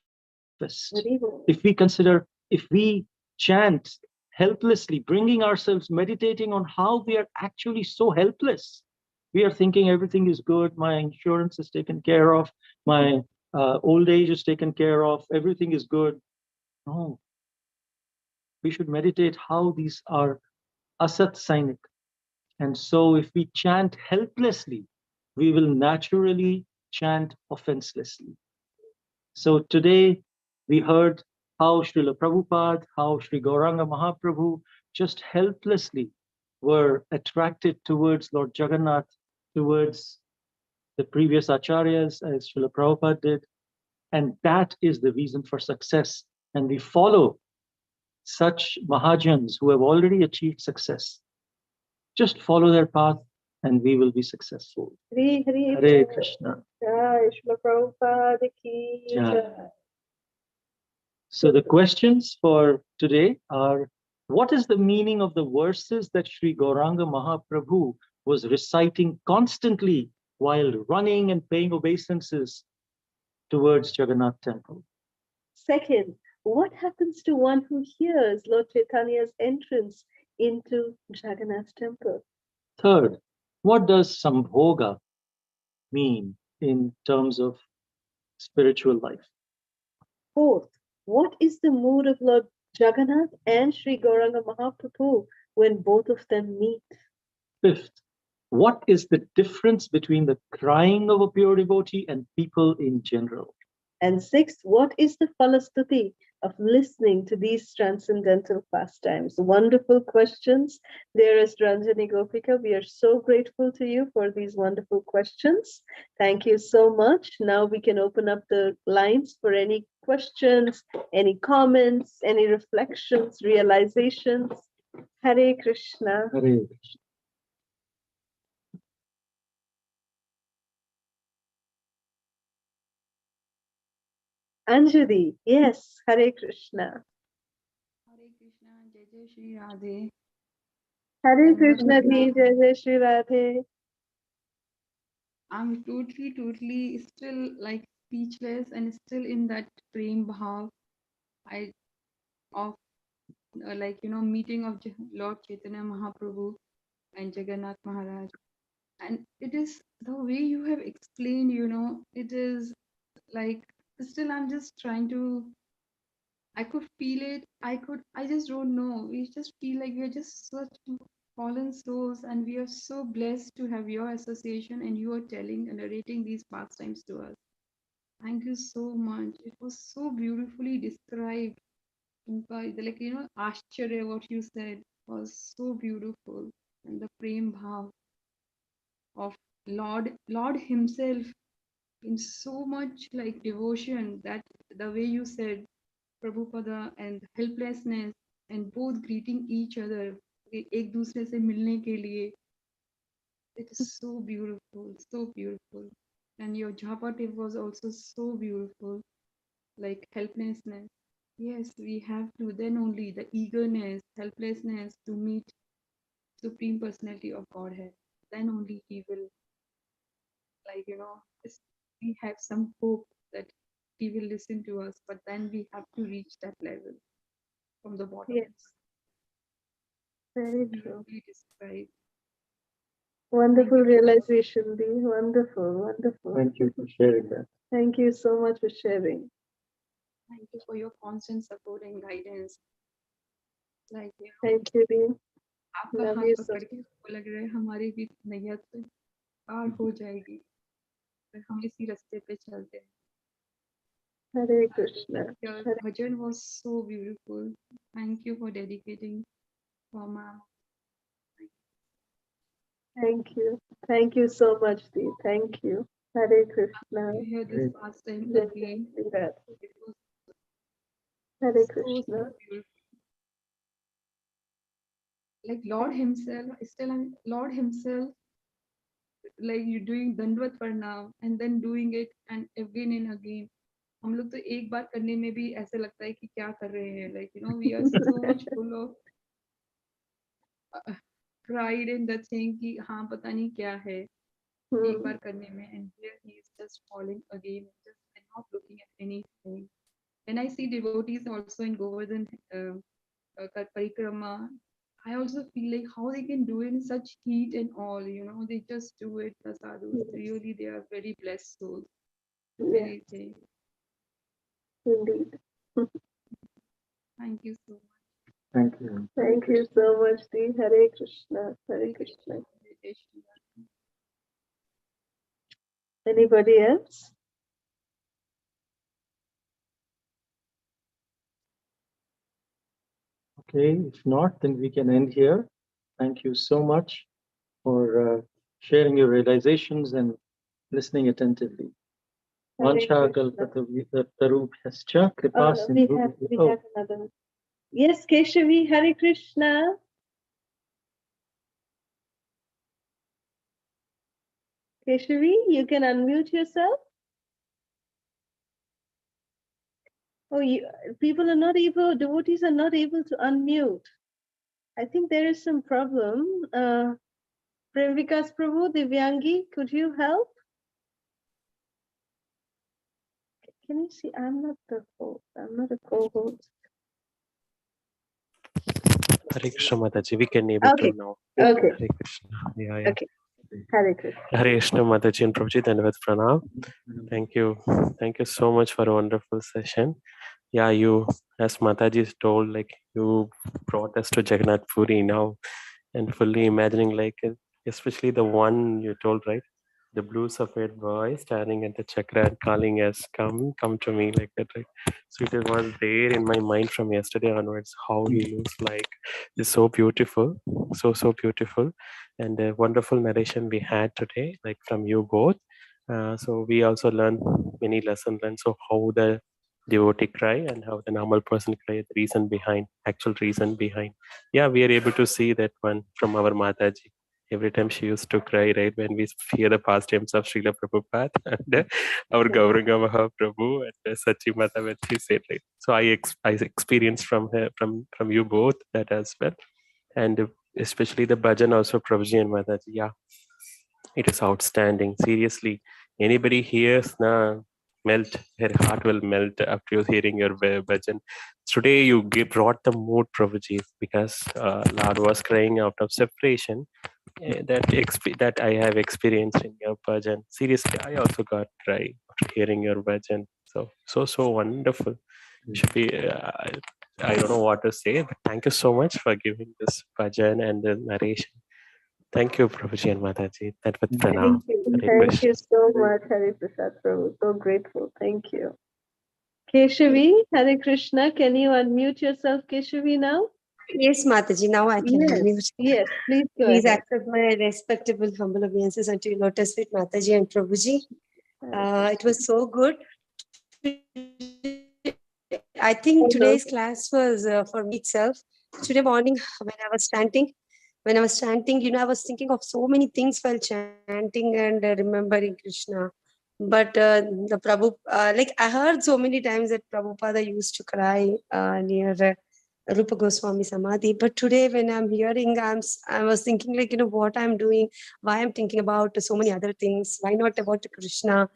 If we chant helplessly, bringing ourselves, meditating on how we are actually so helpless. We are thinking everything is good, my insurance is taken care of, my old age is taken care of, everything is good. No. We should meditate how these are asat sainik. And so if we chant helplessly, we will naturally chant offenselessly. So today we heard how Srila Prabhupada, how Sri Gauranga Mahaprabhu just helplessly were attracted towards Lord Jagannath, towards the previous acharyas, as Srila Prabhupada did. And that is the reason for success. And we follow such Mahajans who have already achieved success. Just follow their path and we will be successful. Hare Krishna. Jai Srila Prabhupada ki jai. So the questions for today are, what is the meaning of the verses that Sri Gauranga Mahaprabhu was reciting constantly while running and paying obeisances towards Jagannath temple? Second, what happens to one who hears Lord Chaitanya's entrance into Jagannath temple? Third, what does Sambhoga mean in terms of spiritual life? Fourth, what is the mood of Lord Jagannath and Sri Gauranga Mahaprabhu when both of them meet? Fifth, what is the difference between the crying of a pure devotee and people in general? And sixth, what is the Phala Stuti of listening to these transcendental pastimes? Wonderful questions. Dearest Ranjani Gopika, we are so grateful to you for these wonderful questions. Thank you so much. Now we can open up the lines for any questions, any comments, any reflections, realizations. Hare Krishna. Hare Krishna. Anjali, yes, Hare Krishna. Hare Krishna, Jai Jai Shri Radhe. Hare Krishna, Jai Jai Shri Radhe. I'm totally still like speechless and still in that prem bhav of meeting of Lord Chaitanya Mahaprabhu and Jagannath Maharaj. And it is the way you have explained, it is like still I'm just trying to, I could feel it. I just don't know. We just feel like we are just such fallen souls and we are so blessed to have your association and you are telling and narrating these pastimes to us. Thank you so much. It was so beautifully described. Ashcharya, what you said was so beautiful. And the prem bhav of Lord himself in so much like devotion that the way you said Prabhupada and helplessness and both greeting each other एक दूसरे से मिलने के लिए. It is so beautiful. And your japa tip was also so beautiful, like helplessness. Yes, we have to, then only the eagerness, helplessness to meet Supreme Personality of Godhead. Then only he will, we have some hope that he will listen to us, but then we have to reach that level from the bottom. Yes. Very true. Beautifully described. Wonderful realization, Dee. Wonderful. Thank you for sharing that. Thank you so much for sharing. Thank you for your constant support and guidance. Thank you, Dee. आपका Love हाथ you पकड़ so के हमको लग रहा है हमारी भी नैया तो पार हो जाएगी अगर हम इसी रास्ते पे चलते हैं. Hare Krishna. Your Hare- bhajan was so beautiful. Thank you for dedicating for ma'am. Thank you. Thank you so much, Dee. Thank you. Hare Krishna. To hear this pastime Jai again, Jai it was Hare so Krishna. beautiful. Like Lord Himself, still Lord Himself, like you doing Dandvat Pranam and then doing it and again. हम लोग तो एक बार करने में भी ऐसे लगता है कि क्या कर रहे हैं, like you know we are so much full of pride in the thing कि हाँ पता नहीं क्या है एक बार करने में, and here he is just falling again just and not looking at anything. When I see devotees also in Govardhan Parikrama, I also feel like how they can do it in such heat and all, you know, they just do it. The sadhus, really, they are very blessed souls. Yeah, Really, they. indeed. Thank you so much. Thank you. Thank you so much, Dee. Hare Krishna. Hare Krishna. Anybody else? Okay, if not, then we can end here. Thank you so much for sharing your realizations and listening attentively. Vansha Kalpatarubhyascha Kripa We Sindhu. have another one. Yes, Keshavi, Hare Krishna. Keshavi, you can unmute yourself. Oh, people are not able, devotees are not able to unmute. I think there is some problem. Premvikas Prabhu, Divyangi, could you help? Can you see? I'm not the host. I'm not a co-host. Hare Krishna Mataji, we can able Okay. to now. Okay. Hare Krishna. Yeah. Okay. Hare Krishna. Hare Krishna Mataji and Prabhuji, Dhanavad Pranam. Thank you. Thank you so much for a wonderful session. Yeah, you, as Mataji told, like you brought us to Jagannath Puri now and fully imagining, like, especially the one you told, right? The blue sapphire boy standing at the chakra and calling us, come to me, like that, right? So it was there in my mind from yesterday onwards, how he looks like. It's so beautiful, so beautiful. And a wonderful narration we had today, like from you both. So we also learned many lessons, and so how the devotee cry and how the normal person cry, the reason behind, actual reason behind. Yeah, we are able to see that one from our Mataji. Every time she used to cry, right, when we hear the pastimes of Srila Prabhupada and our Gauranga Mahaprabhu and Sachi Mata, when she said, right. So I experienced from her, from you both that as well. And especially the bhajan also, Prabhuji and Mataji. Yeah, it is outstanding. Seriously, anybody hears na melt, her heart will melt after hearing your bhajan. Today you brought the mood, Prabhuji, because Lord was crying out of separation. That I have experienced in your bhajan. Seriously, I also got dry after hearing your bhajan. So wonderful. Should be. I don't know what to say, but thank you so much for giving this bhajan and the narration. Thank you, Prabhuji and Mataji. That was pranam. Thank you so much, Hare Prasad Prabhu. So grateful. Thank you. Keshavi, Hare Krishna. Can you unmute yourself, Keshavi, now? Yes, Mataji, now I can unmute. Yes, please go Please ahead. accept my respectable, humble obeisances unto your lotus feet, Mataji and Prabhuji. It was so good. I think today's class was for me itself. Today morning, when I was chanting, you know, I was thinking of so many things while chanting and remembering Krishna. But the Prabhu, like I heard so many times that Prabhupada used to cry near Rupa Goswami Samadhi. But today, when I'm hearing, I was thinking, like, you know, what I'm doing, why I'm thinking about so many other things, why not about Krishna?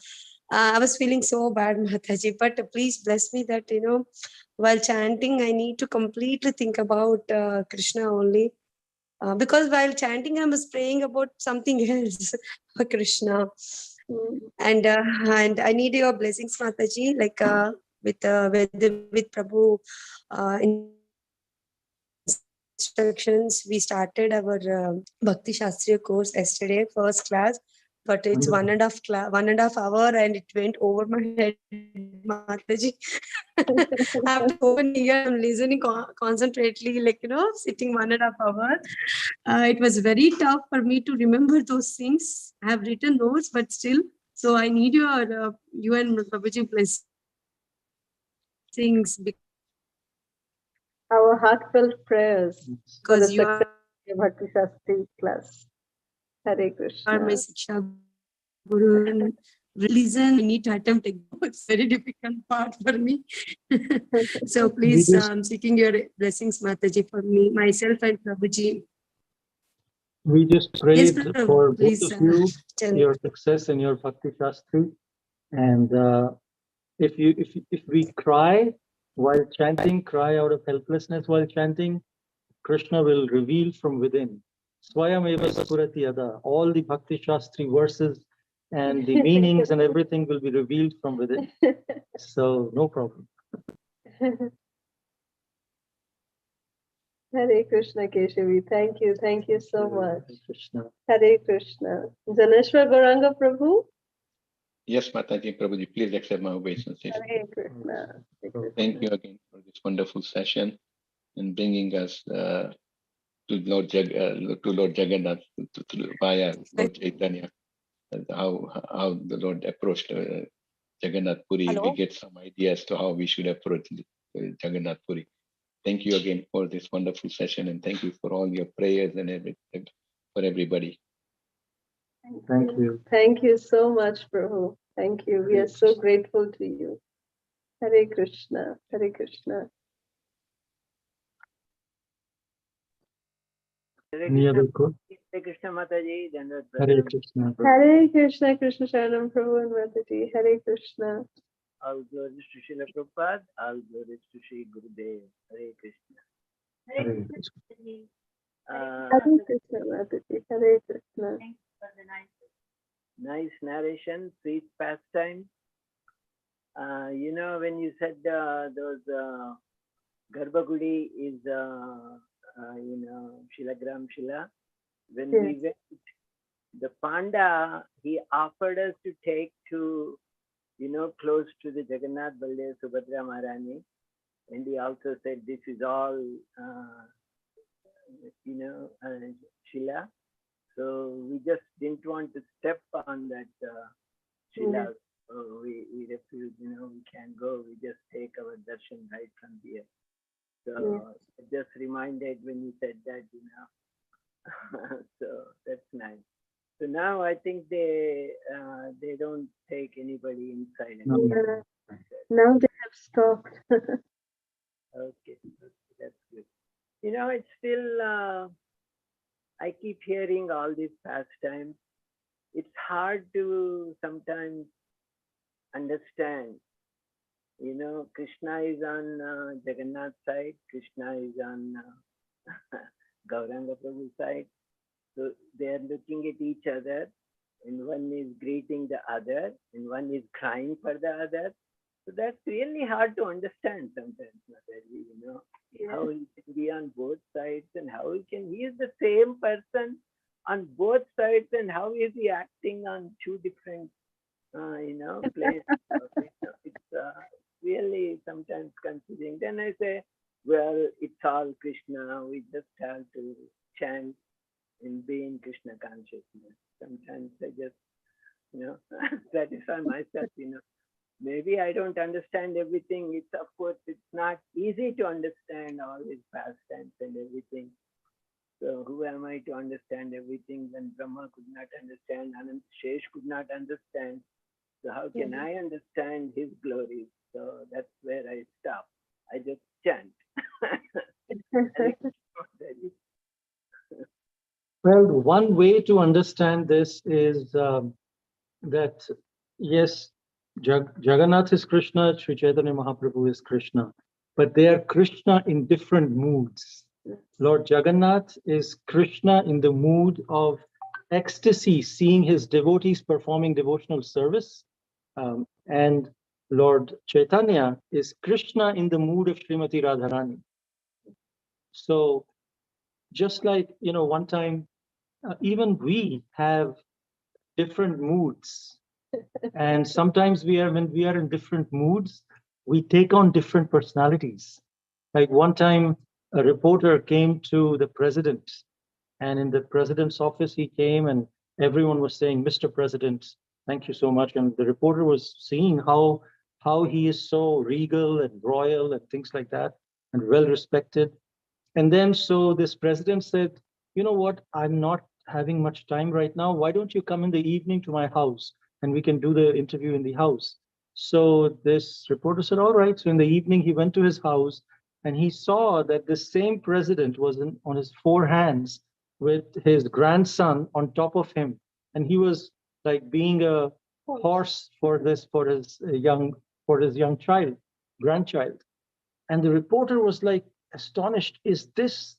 I was feeling so bad, Mataji. But please bless me that, you know, while chanting, I need to completely think about Krishna only. Because while chanting, I was praying about something else for Krishna. And I need your blessings, Mataji, like with Prabhu inside me. instructions. We started our Bhakti Shastriya course yesterday, first class, but it's Wonderful. 1.5 hour and it went over my head, Mataji. After so many years, I'm listening concentrately, like, sitting 1.5 hour. It was very tough for me to remember those things. I have written notes, but still, so I need you and Prabhuji blessings Our heartfelt prayers for the because you success of the Bhakti Shastri class. Hare are my Krishna. Siksha Guru. And listen, I need to attempt it. It's very difficult part for me. So We please, just I'm seeking your blessings, Mataji, for me, myself and Prabhuji. Yes, prayed Prabhu, for both please of you, tell me. your success in your Bhakti Shastri. And if we cry while chanting, cry out of helplessness while chanting, Krishna will reveal from within. Swayameva Spurati Yada. All the Bhakti Shastri verses and the meanings and everything will be revealed from within. So no problem. Hare Krishna, Keshavi. Thank you. Thank you so much. Krishna. Hare Krishna. Janeshwar Gauranga Prabhu. Yes, Mataji, Prabhuji, please accept my obeisances. Hare Krishna. Hare Krishna. Thank you again for this wonderful session and bringing us to Lord Jagannath via Lord Chaitanya. And how the Lord approached Jagannath Puri. Hello? We get some ideas to how we should approach Jagannath Puri. Thank you again for this wonderful session, and thank you for all your prayers and everything for everybody. Thank you. Thank you so much, Prabhu. Thank you. We are so grateful to you. Hare Krishna. Hare Krishna. Any other quote? Hare Krishna Mataji, Dandavad Hare Pranam. Krishna. Hare Krishna, Krishna Sharanam Prabhu and Mataji. Hare Krishna. All glories to Srila Prabhupada, all glories to Sri Gurudev. Hare Krishna. Hare Krishna. Hare Krishna, Mataji. Hare Krishna. Nice narration, sweet pastime. When you said those Garbhagudi is, Shilagram Shila, when we went, the Panda, he offered us to take to, close to the Jagannath Baldev Subhadra Maharani. And he also said, this is all, Shila. So we just didn't want to step on that Shila. So we refused, we can't go. We just take our darshan right from here. So it just reminded when you said that, so that's nice. So now I think they don't take anybody inside. No. Now they have stopped. Okay, that's good. It's still, I keep hearing all these pastimes. It's hard to sometimes understand. Krishna is on Jagannath side, Krishna is on Gauranga Prabhu side. So they are looking at each other, and one is greeting the other, and one is crying for the other. So that's really hard to understand sometimes, Mataji, how he can be on both sides and how he is the same person on both sides, and how is he acting on two different, places. It's really sometimes confusing. Then I say, well, it's all Krishna. We just have to chant and be in Krishna consciousness. Sometimes I just, satisfy myself, Maybe I don't understand everything. It's, of course, it's not easy to understand all his pastimes and everything. So who am I to understand everything when Brahma could not understand, Anant Shesh could not understand? So how can I understand his glories? So that's where I stop. I just chant. Well, one way to understand this is that, yes, Jagannath is Krishna, Sri Chaitanya Mahaprabhu is Krishna, but they are Krishna in different moods. Lord Jagannath is Krishna in the mood of ecstasy, seeing his devotees performing devotional service. And Lord Chaitanya is Krishna in the mood of Srimati Radharani. So just like, one time, even we have different moods. And sometimes when we are in different moods, we take on different personalities. Like one time, a reporter came to the president, and in the president's office, he came and everyone was saying, Mr. President, thank you so much. And the reporter was seeing how he is so regal and royal and things like that, and well respected. And then so this president said, you know what, I'm not having much time right now. Why don't you come in the evening to my house and we can do the interview in the house? So this reporter said, all right. So in the evening, he went to his house and he saw that the same president was on his four hands with his grandson on top of him. And he was like being a horse for his young grandchild. And the reporter was like astonished. Is this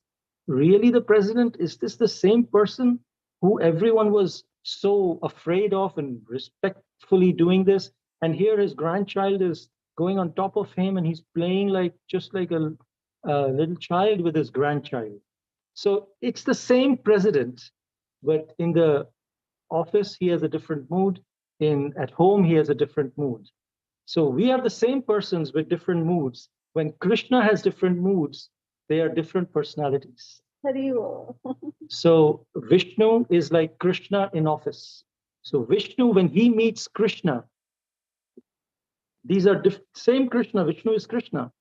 really the president? Is this the same person who everyone was so afraid of and respectfully doing this? And here his grandchild is going on top of him and he's playing just like a little child with his grandchild. So it's the same president, but in the office, he has a different mood. At home, he has a different mood. So we are the same persons with different moods. When Krishna has different moods, they are different personalities. So Vishnu is like Krishna in office. So Vishnu, when he meets Krishna, these are same Krishna. Vishnu is Krishna,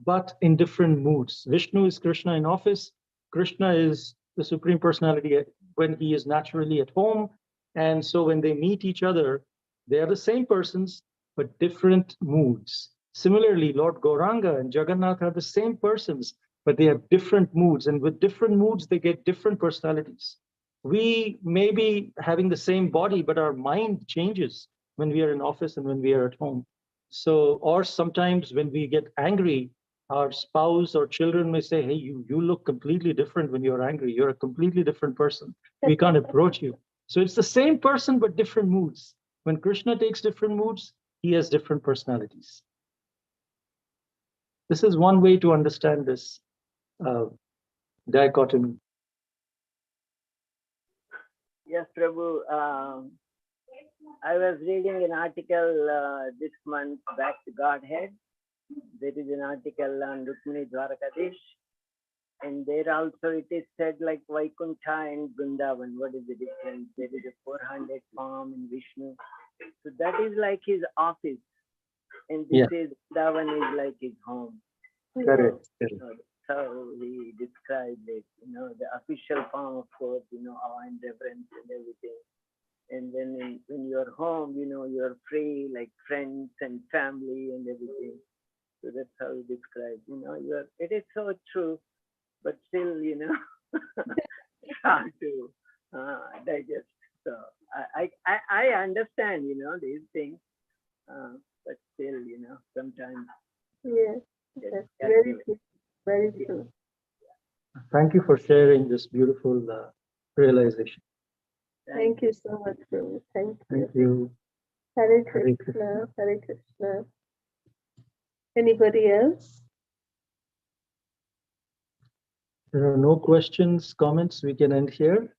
but in different moods. Vishnu is Krishna in office. Krishna is the Supreme Personality when he is naturally at home. And so when they meet each other, they are the same persons, but different moods. Similarly, Lord Gauranga and Jagannath are the same persons, but they have different moods. And with different moods, they get different personalities. We may be having the same body, but our mind changes when we are in office and when we are at home. So, or sometimes when we get angry, our spouse or children may say, hey, you look completely different when you're angry. You're a completely different person. We can't approach you. So it's the same person, but different moods. When Krishna takes different moods, he has different personalities. This is one way to understand this dichotomy. Yes, Prabhu. I was reading an article this month, Back to Godhead. There is an article on Rukmini Dwarkadish. And there also it is said like Vaikuntha and Vrindavan. What is the difference? There is a 400 form in Vishnu. So that is like his office. And this is Vrindavan is like his home. Correct. So he described it, the official form, of course, awe and reverence and everything. And then when you're home, you're free, like friends and family and everything. So that's how he described, it is so true, but still, it's hard to digest. So I understand, these things, but still, sometimes. Yes, very true. Very true. Thank you for sharing this beautiful realization. Thank you so much, Prabhu. Thank you. Thank you. Hare Krishna, Hare Krishna. Anybody else? There are no questions, comments. We can end here.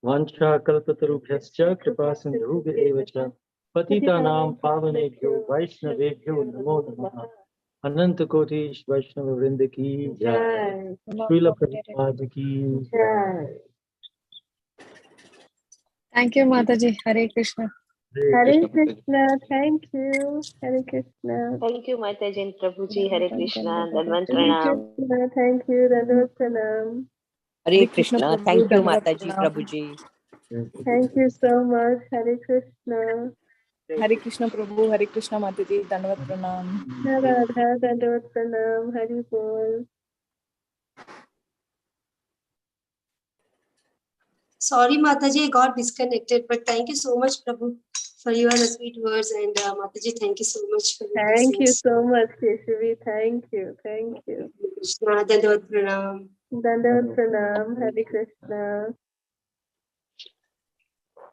Vancha kalpatarubhyascha kripa sindhubhya evacha patitanam pavanebhyo vaishnavebhyo namo namaha. Ananta Kotish Vaishnava Vrinda ki jai. Srila Prabhupada ki jai. Thank you, Mataji. Hare Krishna. Hare Krishna. Thank you. Hare Krishna. Thank you, Mataji and Prabhuji. Hare Krishna. Dandavat Hare Pranam. Krishna. Thank you. Dandavat Pranam. Hare Krishna. Thank you, Mataji, Prabhuji. Thank you so much. Hare Krishna. Hare Krishna, Prabhu. Hare Krishna, Mataji. Dandavat Pranam. Radha. Dandavat Pranam. Hari Bol. Sorry, Mataji, I got disconnected, but thank you so much, Prabhu, for your sweet words. And Mataji, thank you so much for your Thank you blessings. so much, Keshavi. Thank you. Thank you. Krishna, Dandavat Pranam. Dandavat Pranam. Hare Krishna.